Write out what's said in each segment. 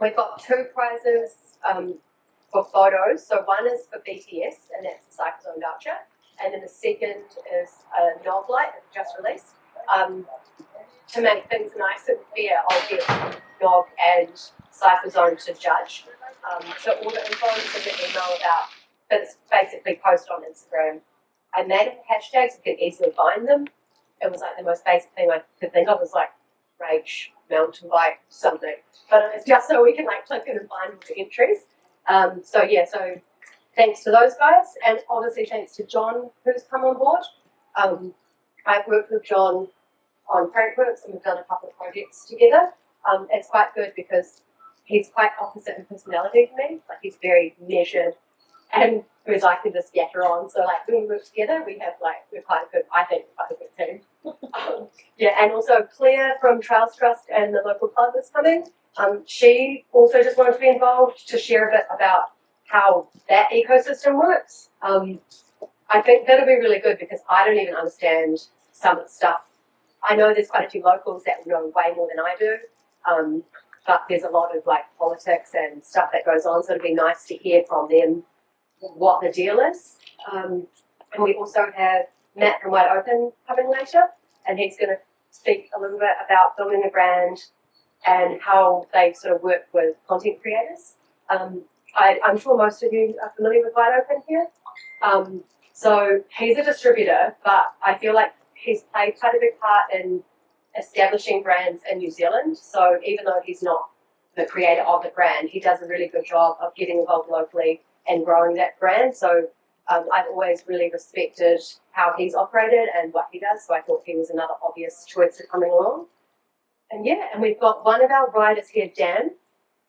We've got 2 prizes for photos. So one is for BTS, and that's the Cycle Zone voucher. And then the second is a Nog light that we just released. To make things nice and fair, I'll get Nog and Cycle Zone to judge. So all the info is in the email about, but it's basically post on Instagram. I made up hashtags so you can easily find them. It was like the most basic thing I could think of was like rage, mountain bike, something. But it's just so we can like click in and find the entries. So yeah, so thanks to those guys, and obviously thanks to John who's come on board. I've worked with John on Prankworks and we've done a couple of projects together. It's quite good because he's quite opposite in personality to me. Like he's very measured and who's like this yatter on. So like when we work together, we're quite a good, I think, quite a good team. Yeah, and also Claire from Trails Trust and the local club is coming. She also just wanted to be involved to share a bit about how that ecosystem works. I think that'll be really good because I don't even understand some of the stuff. I know there's quite a few locals that know way more than I do, but there's a lot of like politics and stuff that goes on, so it'd be nice to hear from them what the deal is. And we also have Matt from Wide Open coming later, and he's going to speak a little bit about building a brand and how they sort of work with content creators. I'm sure most of you are familiar with Wide Open here. So he's a distributor, but I feel like he's played quite a big part in establishing brands in New Zealand. So even though he's not the creator of the brand, he does a really good job of getting involved locally and growing that brand. So I've always really respected how he's operated and what he does. So I thought he was another obvious choice for coming along. And yeah, and we've got one of our riders here, Dan.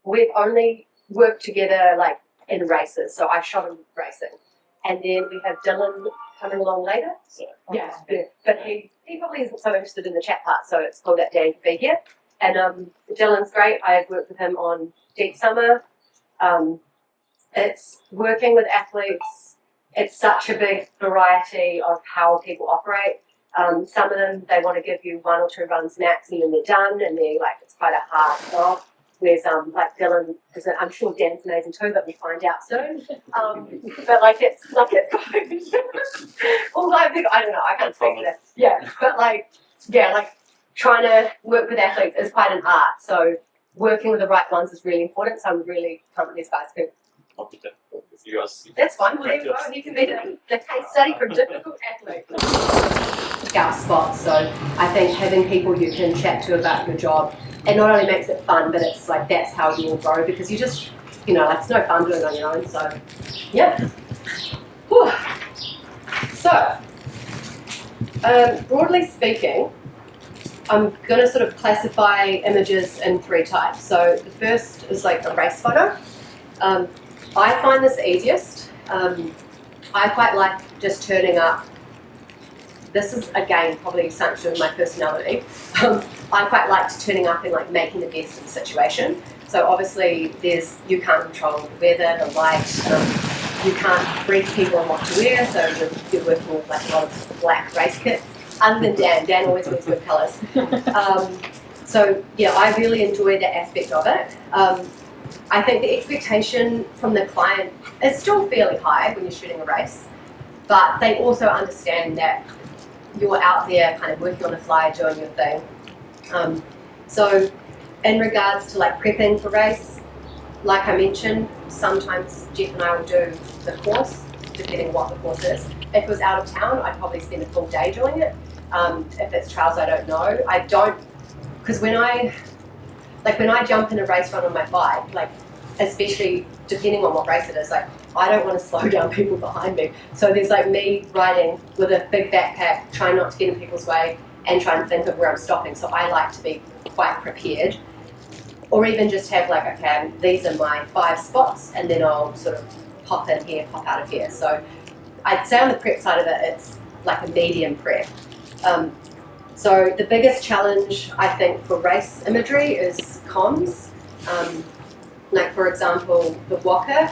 We've only worked together like in races. So I shot him racing. And then we have Dylan coming along later. Yeah, but he probably isn't so interested in the chat part, so it's cool that Dan can be here. And Dylan's great. I've worked with him on Deep Summer. It's working with athletes. It's such a big variety of how people operate. Some of them, they want to give you 1 or 2 runs max and then they're done, and they're like, it's quite a hard job. Whereas like Dylan, I'm sure Dan's amazing too, but we find out soon. But like it's although I don't know, I can't speak to that. Yeah, but like trying to work with athletes is quite an art. So working with the right ones is really important. So I'm really confident these guys can. That's fine. Well, there you go. You can be the case study for difficult athletes. Our spots. So I think having people you can chat to about your job, it not only makes it fun, but it's like that's how you will grow, because you just, like it's no fun doing it on your own. So yeah. Whew. So broadly speaking, I'm going to sort of classify images in 3 types. So the first is like a race photo. I find this easiest. I quite like just turning up. This is, again, probably something to do with my personality. I quite like turning up and like making the best of the situation. So obviously you can't control the weather, the light, you can't brief people on what to wear, so you're working with like a lot of black race kits. Other than Dan always wears good colours. So yeah, I really enjoy that aspect of it. I think the expectation from the client is still fairly high when you're shooting a race, but they also understand that you're out there kind of working on the fly, doing your thing. So in regards to like prepping for race, like I mentioned, sometimes Jeff and I will do the course, depending on what the course is. If it was out of town, I'd probably spend a full day doing it. If it's trails, I don't know. I don't, because when I jump in a race run on my bike, like especially depending on what race it is, like I don't want to slow down people behind me. So there's like me riding with a big backpack, trying not to get in people's way and trying to think of where I'm stopping. So I like to be quite prepared, or even just have like, okay, these are my 5 spots, and then I'll sort of pop in here, pop out of here. So I'd say on the prep side of it, it's like a medium prep. So the biggest challenge I think for race imagery is comms. Like for example, the Waka.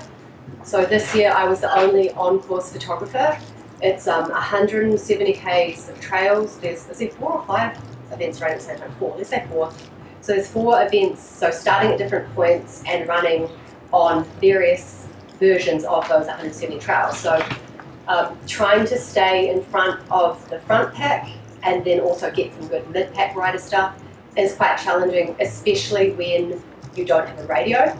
So this year I was the only on-course photographer. It's 170 Ks of trails. Is there 4 or 5 events running at the same time? 4, let's say 4. So there's 4 events, so starting at different points and running on various versions of those 170 trails. So trying to stay in front of the front pack and then also get some good mid-pack rider stuff is quite challenging, especially when you don't have a radio.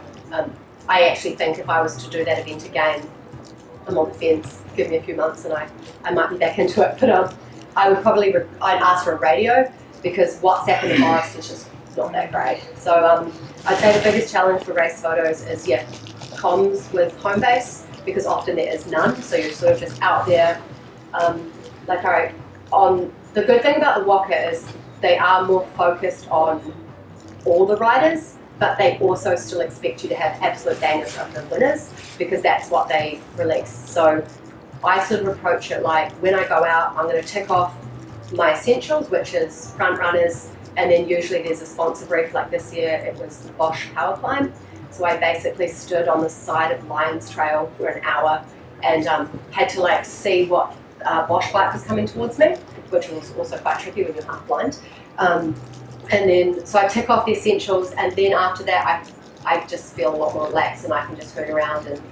I actually think if I was to do that event again, I'm on the fence, give me a few months and I might be back into it, but I would probably, I'd ask for a radio because WhatsApp in the forest is just not that great. So I'd say the biggest challenge for race photos is, comms with home base, because often there is none, so you're sort of just out there. The good thing about the Waka is they are more focused on all the riders, but they also still expect you to have absolute bangers of the winners because that's what they release. So I sort of approach it like when I go out, I'm going to tick off my essentials, which is front runners, and then usually there's a sponsor brief. Like this year it was the Bosch Power Climb. So I basically stood on the side of Lions Trail for an hour and had to see what Bosch bike was coming towards me, which was also quite tricky when you're half blind. And then, so I tick off the essentials, and then after that I just feel a lot more relaxed and I can just hoot around and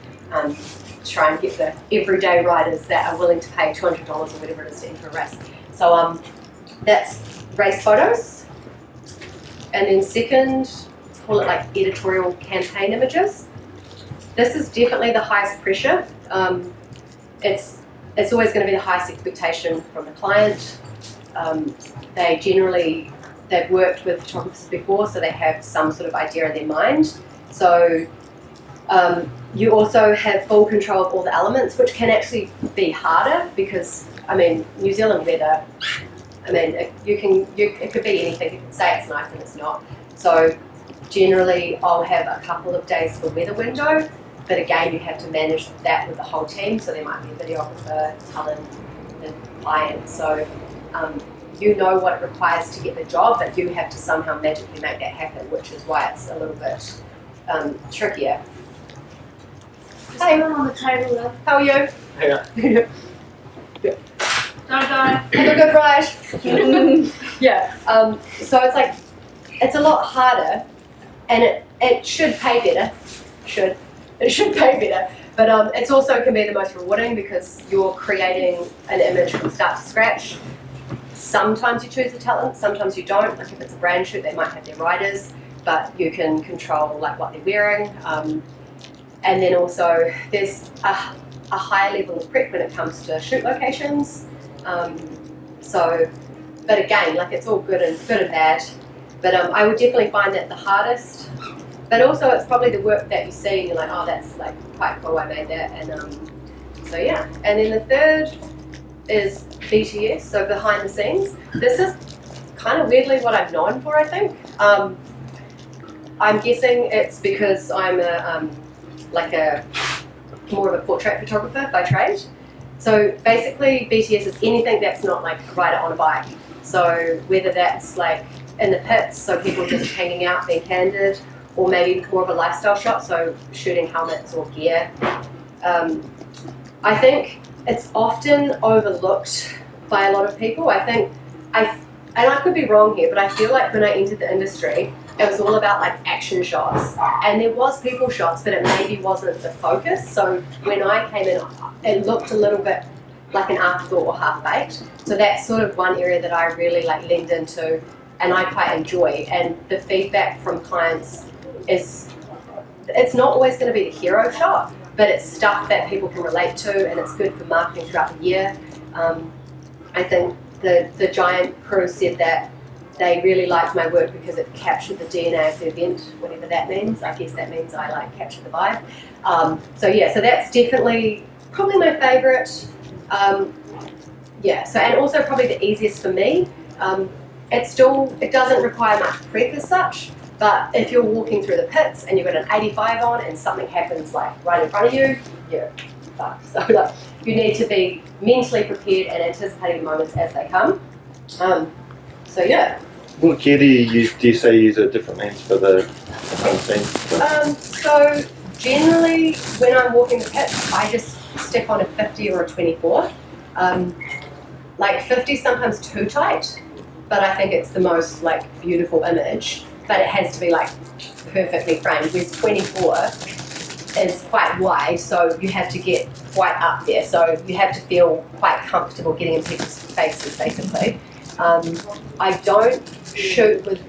try and get the everyday riders that are willing to pay $200 or whatever it is to enter a race. So that's race photos. And then second, call it like editorial campaign images. This is definitely the highest pressure. It's always going to be the highest expectation from the client. They've worked with photographers before, so they have some sort of idea in their mind. So you also have full control of all the elements, which can actually be harder because, New Zealand weather, it could be anything. You can say it's nice and it's not. So generally I'll have a couple of days for weather window, but again, you have to manage that with the whole team. So there might be a videographer, talent, and client. So you know what it requires to get the job, but you have to somehow magically make that happen, which is why it's a little bit trickier. Hey, on the table there. How are you? Yeah. Yeah. Don't die. Have a good ride. Yeah. So it's a lot harder, and it should pay better. It should pay better, but it's also can be the most rewarding because you're creating an image from start to scratch. Sometimes you choose the talent, sometimes you don't. Like if it's a brand shoot, they might have their riders, but you can control what they're wearing. And then also there's a higher level of prep when it comes to shoot locations. But again, it's all good and bad. But I would definitely find that the hardest. But also it's probably the work that you see and you're like, oh, that's quite cool, I made that. And so yeah. And then the third is BTS, so behind the scenes. This is kind of weirdly what I'm known for, I think. I'm guessing it's because I'm more of a portrait photographer by trade. So basically BTS is anything that's not a rider on a bike. So whether that's in the pits, so people just hanging out, being candid, or maybe more of a lifestyle shot, so shooting helmets or gear. I think it's often overlooked by a lot of people. And I could be wrong here, but I feel like when I entered the industry, it was all about action shots. And there was people shots, but it maybe wasn't the focus. So when I came in, it looked a little bit like an afterthought or half-baked. So that's sort of one area that I really leaned into and I quite enjoy. And the feedback from clients is, it's not always going to be the hero shot, but it's stuff that people can relate to and it's good for marketing throughout the year. I think the Giant crew said that they really liked my work because it captured the DNA of the event, whatever that means. I guess that means I captured the vibe. So that's definitely probably my favourite. And also probably the easiest for me. It doesn't require much prep as such, but if you're walking through the pits and you've got an 85 on and something happens right in front of you, you're fucked. So you need to be mentally prepared and anticipating the moments as they come. What gear do you use? Do you say you use a different lens for the front scene? So generally when I'm walking the pits, I just stick on a 50 or a 24. 50 is sometimes too tight, but I think it's the most beautiful image. but it has to be like perfectly framed. Whereas 24 is quite wide, so you have to get quite up there. So you have to feel quite comfortable getting in people's faces, basically. I don't shoot with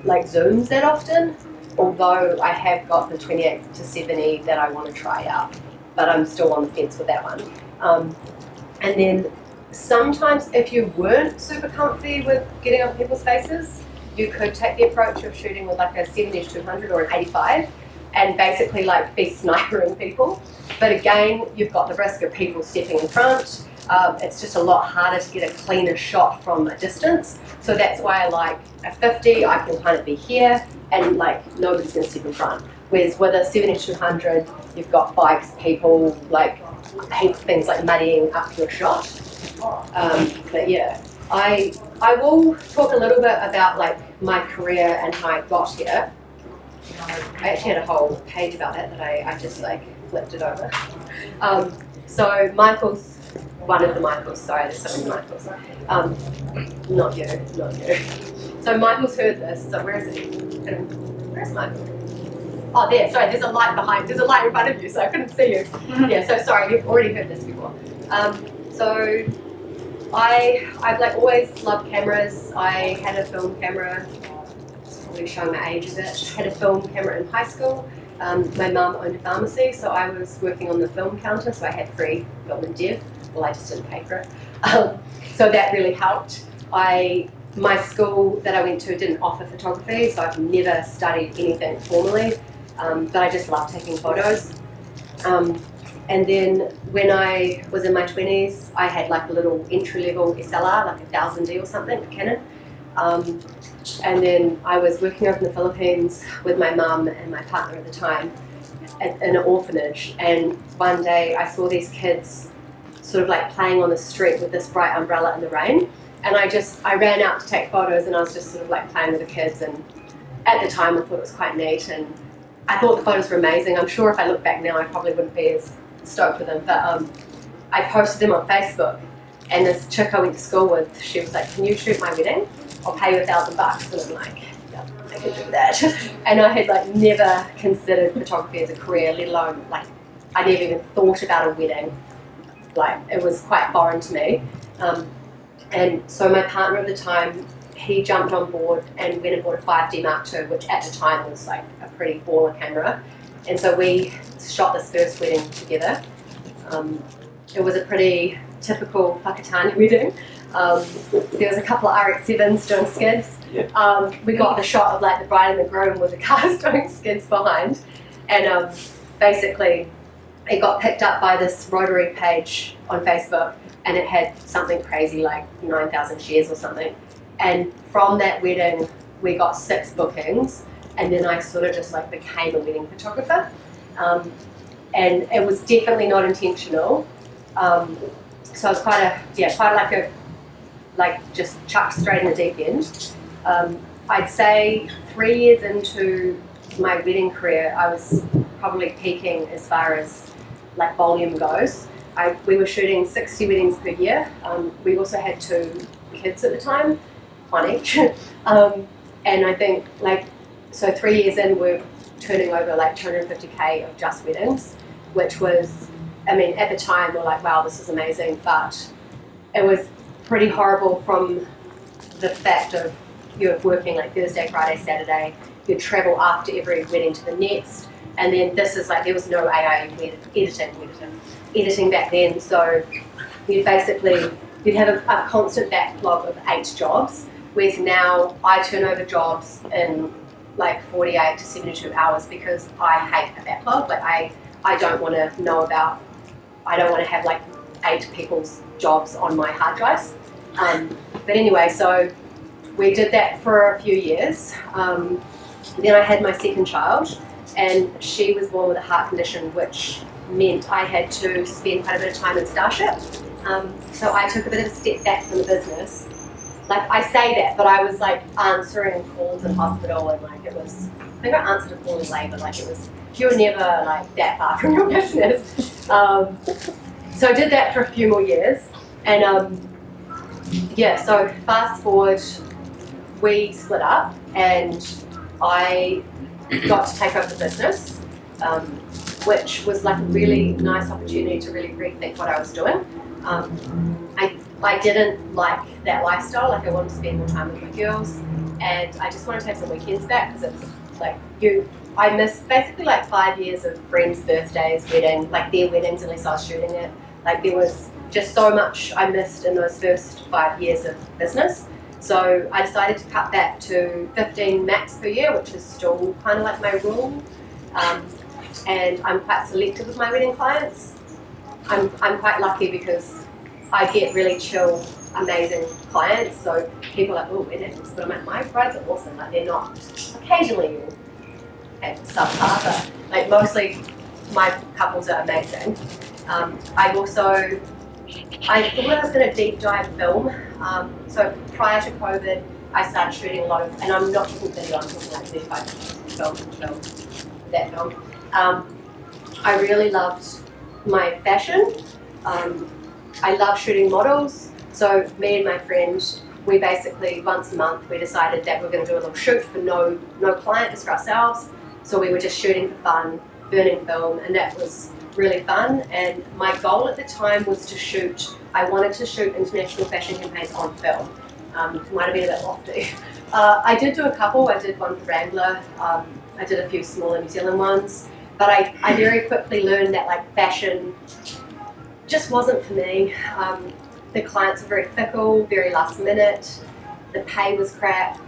like zooms that often, although I have got the 28 to 70 that I want to try out, but I'm still on the fence with that one. And then sometimes if you weren't super comfy with getting up people's faces, you could take the approach of shooting with like a 70-200 or an 85 and basically like be snipering people. But again, you've got the risk of people stepping in front. It's just a lot harder to get a cleaner shot from a distance. So that's why I like a 50, I can kind of be here and like nobody's gonna step in front. Whereas with a 70-200, you've got bikes, people, like heaps of things like muddying up your shot. But yeah, I will talk a little bit about like my career and how I got here. I actually had a whole page about that I just like flipped it over. So Michael's one of the Michaels, sorry, there's so many Michaels. Not you. So Michael's heard this, so where is he? Where's Michael? Oh, there, sorry, there's a light in front of you, so I couldn't see you. Yeah, so sorry, you've already heard this before. So I've like always loved cameras. I had a film camera, probably showing my age a bit, had a film camera in high school. My mum owned a pharmacy, so I was working on the film counter, so I had free film and dev. Well, I just didn't pay for it. So that really helped. My school that I went to didn't offer photography, so I've never studied anything formally, but I just love taking photos. And then when I was in my 20s, I had like a little entry-level SLR, like a 1000D or something, a Canon. And then I was working over in the Philippines with my mum and my partner at the time in an orphanage. And one day I saw these kids sort of like playing on the street with this bright umbrella in the rain. And I ran out to take photos and I was just sort of like playing with the kids. And at the time I thought it was quite neat and I thought the photos were amazing. I'm sure if I look back now I probably wouldn't be as stoked with them. But I posted them on Facebook and this chick I went to school with, she was like, "Can you shoot my wedding? I'll pay you $1,000 bucks." And I'm like, yeah, I can do that. And I had like never considered photography as a career, let alone like I never even thought about a wedding. Like it was quite foreign to me. And so my partner at the time, he jumped on board and went and bought a 5D Mark II, which at the time was like a pretty baller camera. And so we shot this first wedding together. It was a pretty typical Whakatane wedding. There was a couple of RX-7s doing skids. Yeah. We got the shot of like the bride and the groom with the cars doing skids behind. And basically it got picked up by this Rotary page on Facebook and it had something crazy like 9,000 shares or something. And from that wedding we got 6 bookings and then I sort of just like became a wedding photographer. And it was definitely not intentional. So I was quite just chucked straight in the deep end. I'd say 3 years into my wedding career, I was probably peaking as far as like volume goes. We were shooting 60 weddings per year. We also had 2 kids at the time, 1 each. And I think so 3 years in, we're turning over like 250K of just weddings, which was, I mean, at the time we're like, wow, this is amazing, but it was pretty horrible from the fact of you're working like Thursday, Friday, Saturday, you'd travel after every wedding to the next, and then this is like, there was no AI editing back then, so you'd have a constant backlog of 8 jobs, whereas now I turn over jobs in like 48 to 72 hours because I hate a backlog. Like I don't want to know about, I don't want to have like 8 people's jobs on my hard drives. But anyway, so we did that for a few years. Then I had my second child and she was born with a heart condition, which meant I had to spend quite a bit of time in Starship. So I took a bit of a step back from the business. Like I say that, but I was like answering calls in hospital and like it was, I think I answered a call in labour, like it was, you're never like that far from your business. So I did that for a few more years and yeah, so fast forward, we split up and I got to take over the business, which was like a really nice opportunity to really rethink what I was doing. I didn't like that lifestyle, like I wanted to spend more time with my girls, and I just wanted to have some weekends back, because it's like I missed basically like 5 years of friends' birthdays, wedding, like their weddings, unless I was shooting it. Like there was just so much I missed in those first 5 years of business. So I decided to cut that to 15 max per year, which is still kind of like my rule. And I'm quite selective with my wedding clients. I'm quite lucky because I get really chill, amazing clients. So people are like, oh, weddings, but I'm like, my brides are awesome. Like they're not, occasionally you have subpar, but like mostly my couples are amazing. I thought I was going to deep dive film. So prior to COVID, I started shooting a lot of, and I'm not talking video, I'm talking like 35 film, that film. I really loved my fashion. I love shooting models. So me and my friend, we basically once a month we decided that we're going to do a little shoot for no client, just for ourselves. So we were just shooting for fun, burning film, and that was really fun. And my goal at the time was to shoot, I wanted to shoot international fashion campaigns on film. Might have been a bit lofty. I did do a couple. I did one for Wrangler. I did a few smaller New Zealand ones. But I very quickly learned that like fashion just wasn't for me. The clients were very fickle, very last minute. The pay was crap.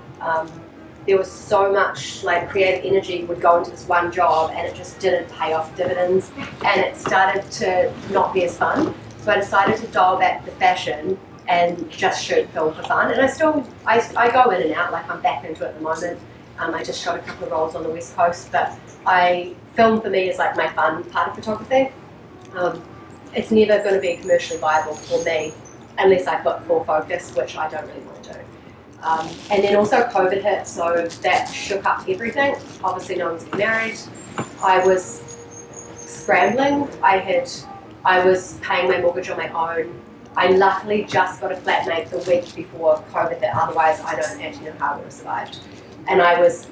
There was so much like creative energy would go into this one job, and it just didn't pay off dividends, and it started to not be as fun. So I decided to dial back the fashion and just shoot film for fun. And I go in and out, like I'm back into it at the moment. I just shot a couple of roles on the West Coast, but film for me is like my fun part of photography. It's never going to be commercially viable for me unless I put full focus, which I don't really want to do. And then also COVID hit, so that shook up everything. Obviously no one's getting married. I was scrambling. I was paying my mortgage on my own. I luckily just got a flatmate the week before COVID hit, otherwise I don't actually know how I would have survived. And I was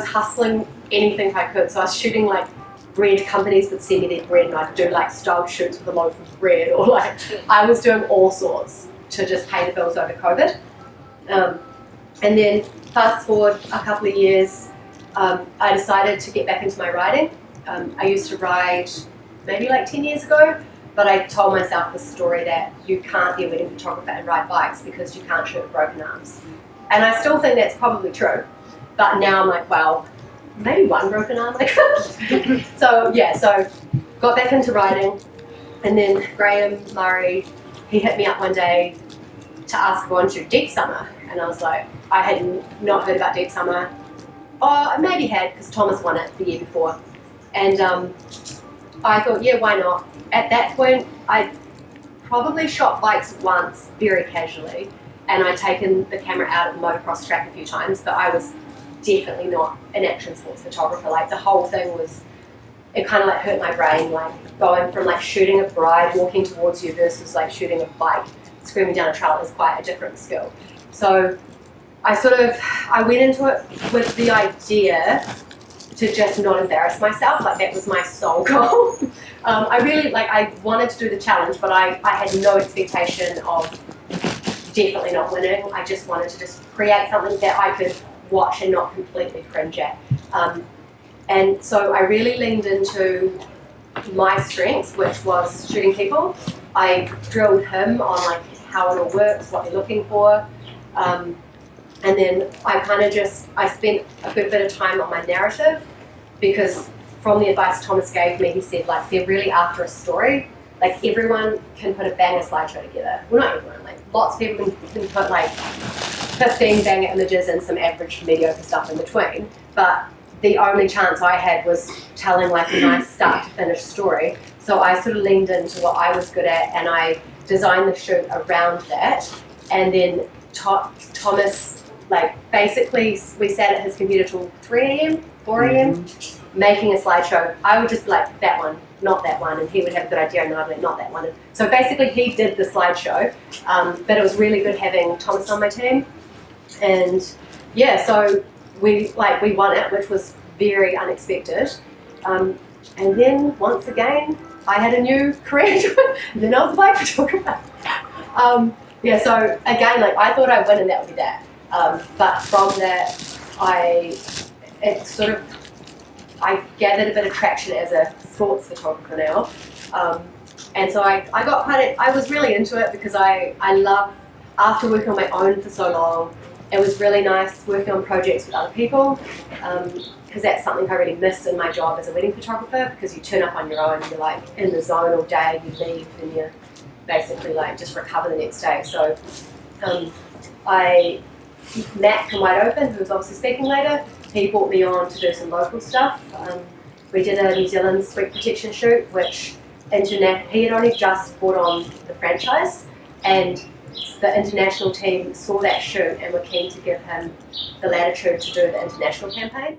hustling anything I could. So I was shooting like bread companies would send me their bread, and I'd do like style shoots with a loaf of bread, or like I was doing all sorts to just pay the bills over COVID. And then fast forward a couple of years, I decided to get back into my riding. I used to ride maybe like 10 years ago, but I told myself the story that you can't be a wedding photographer and ride bikes because you can't shoot with broken arms. And I still think that's probably true, but now I'm like, well, maybe one broken arm. So got back into riding, and then Graham Murray, he hit me up one day to ask if I wanted to do Deep Summer, and I was like, I had not heard about Deep Summer. Oh, I maybe had, because Thomas won it the year before. And I thought, yeah, why not? At that point, I probably shot bikes once, very casually, and I'd taken the camera out at the motocross track a few times, but I was definitely not an action sports photographer. Like the whole thing was, it kind of like hurt my brain, like going from like shooting a bride walking towards you versus like shooting a bike screaming down a trail is quite a different skill. So I went into it with the idea to just not embarrass myself. Like that was my sole goal. I wanted to do the challenge, but I had no expectation of definitely not winning. I just wanted to just create something that I could watch and not completely cringe at. And so I really leaned into my strengths, which was shooting people. I drilled him on like how it all works, what they're looking for. And then I spent a good bit of time on my narrative, because from the advice Thomas gave me, he said like they're really after a story. Like everyone can put a banger slideshow together. Well, not everyone, like lots of people can put like 15 banger images and some average mediocre stuff in between. But the only chance I had was telling like a nice start to finish story. So I sort of leaned into what I was good at, and I designed the shoot around that. And then Thomas, like basically we sat at his computer till 3 a.m., 4 a.m. making a slideshow. I would just be like, that one, not that one, and he would have a good idea, and I'd be like, not that one. So basically he did the slideshow, but it was really good having Thomas on my team. And yeah, so we won it, which was very unexpected. And then once again, I had a new career. Then I was a bike photographer. Yeah, so again, like I thought I'd win and that would be that. But from that, I gathered a bit of traction as a sports photographer now. And so I was really into it because I love, after working on my own for so long, it was really nice working on projects with other people, because that's something I really miss in my job as a wedding photographer, because you turn up on your own, you're like in the zone all day, you leave and you basically like just recover the next day. So Matt from Wide Open, who was obviously speaking later, he brought me on to do some local stuff. We did a New Zealand sweat protection shoot, which he had only just brought on the franchise, and the international team saw that shoot and were keen to give him the latitude to do the international campaign.